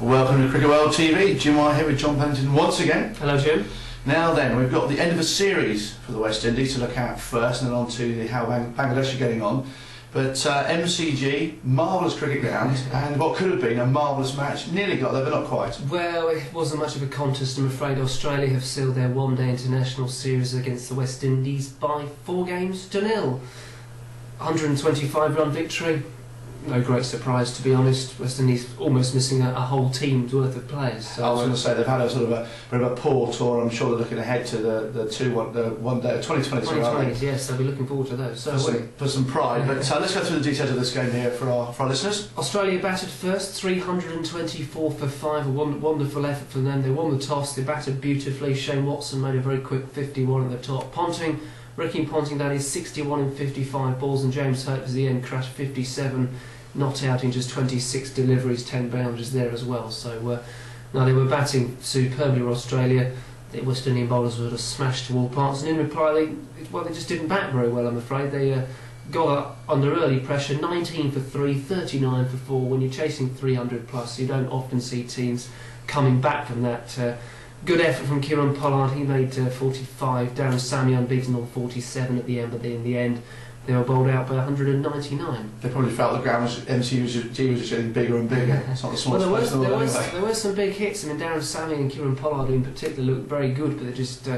Welcome to Cricket World TV. Jim White here with John Pennington once again. Hello, Jim. Now then, we've got the end of a series for the West Indies to look at first, and then on to how Bangladesh are getting on. But M.C.G, marvellous cricket ground, and what could have been a marvellous match. Nearly got there, but not quite. Well, it wasn't much of a contest, I'm afraid. Australia have sealed their one-day international series against the West Indies by 4 games to 0. 125-run victory. No great surprise, to be honest. West Indies almost missing a whole team's worth of players. So, I was going to say they've had a sort of a bit of a poor tour. I'm sure they're looking ahead to the one day 2022. 2020s, yes, they'll be looking forward to those. So for some pride. But let's go through the details of this game here for our listeners. Australia batted first, 324 for 5. A wonderful effort from them. They won the toss. They batted beautifully. Shane Watson made a very quick 51 at the top. Ricky Ponting, that is 61 in 55 balls, and James Hurt was the end crashed 57. Not out in just 26 deliveries, 10 boundaries there as well. So no, they were batting superbly for Australia. The West Indian bowlers were just smashed to all parts, and in reply they just didn't bat very well, I'm afraid. They got under early pressure, 19 for 3, 39 for 4. When you're chasing 300 plus, you don't often see teams coming back from that. Good effort from Kieran Pollard. He made 45. Darren Sammy unbeaten on 47 at the end, but in the end they were bowled out by 199. They probably felt the ground was M.C.G was getting bigger and bigger. It's not the smallest place in the world anyway. There were some big hits. I mean, Darren Sammy and Kieran Pollard in particular looked very good, but they just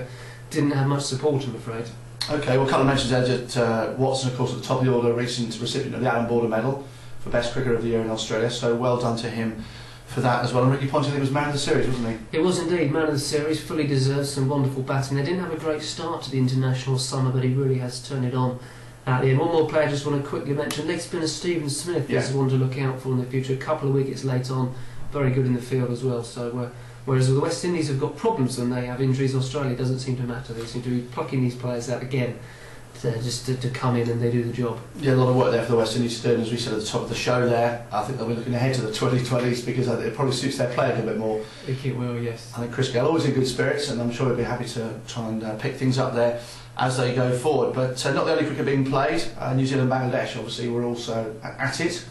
didn't have much support, I'm afraid. Okay, well, a couple of mentions there. That Watson, of course, at the top of the order, recent recipient of the Alan Border Medal for Best Cricketer of the Year in Australia, so well done to him for that as well. And Ricky Ponting, I think, was man of the series, wasn't he? It was indeed man of the series. Fully deserved some wonderful batting. They didn't have a great start to the international summer, but he really has turned it on at the end. One more player I just want to quickly mention. Leg spinner Stephen Smith is one to look out for in the future. A couple of wickets late on, very good in the field as well. So whereas the West Indies have got problems and they have injuries, Australia doesn't seem to matter. They seem to be plucking these players out again just to come in and they do the job. Yeah, a lot of work there for the West Indies to do, and as we said at the top of the show there, I think they'll be looking ahead to the 2020s because it probably suits their play a little bit more. I think it will, yes. I think Chris Gale always in good spirits, and I'm sure he'll be happy to try and pick things up there as they go forward. But not the only cricket being played. New Zealand and Bangladesh obviously were also at it.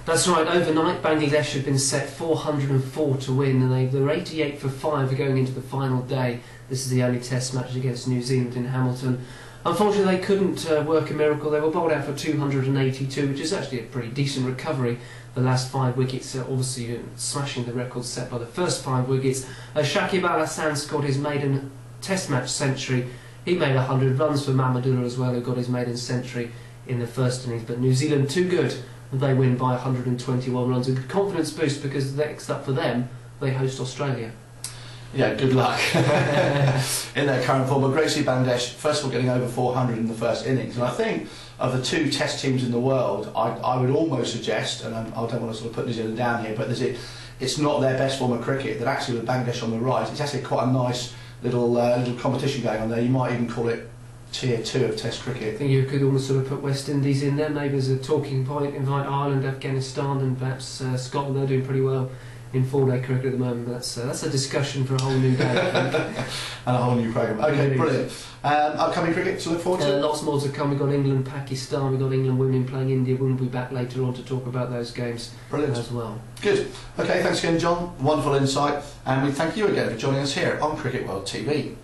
That's right. Overnight, Bangladesh had been set 404 to win, and they were 88 for 5 going into the final day. This is the only Test match against New Zealand in Hamilton. Unfortunately, they couldn't work a miracle. They were bowled out for 282, which is actually a pretty decent recovery. The last 5 wickets, obviously smashing the record set by the first 5 wickets. Shakib Al Hassan scored his maiden Test match century. He made 100 runs for Mamadullah as well, who got his maiden century in the first innings. But New Zealand too good. They win by 121 runs. A good confidence boost because next up for them, they host Australia. Yeah, good luck in their current form. But great to see Bangladesh, first of all, getting over 400 in the first innings. And I think of the 2 Test teams in the world, I would almost suggest, and I don't want to sort of put New Zealand down here, but it's not their best form of cricket. That actually with Bangladesh on the rise, it's actually quite a nice little competition going on there. You might even call it Tier 2 of Test cricket. I think you could almost sort of put West Indies in there, maybe as a talking point, invite Ireland, Afghanistan and perhaps Scotland. They're doing pretty well in 4-day cricket at the moment. That's a discussion for a whole new day, I think. And a whole new programme. Okay, brilliant. Upcoming cricket to look forward to? Lots more to come. We've got England, Pakistan, we've got England women playing India. We'll be back later on to talk about those games as well. Good. Okay, thanks again, John. Wonderful insight. And we thank you again for joining us here on Cricket World TV.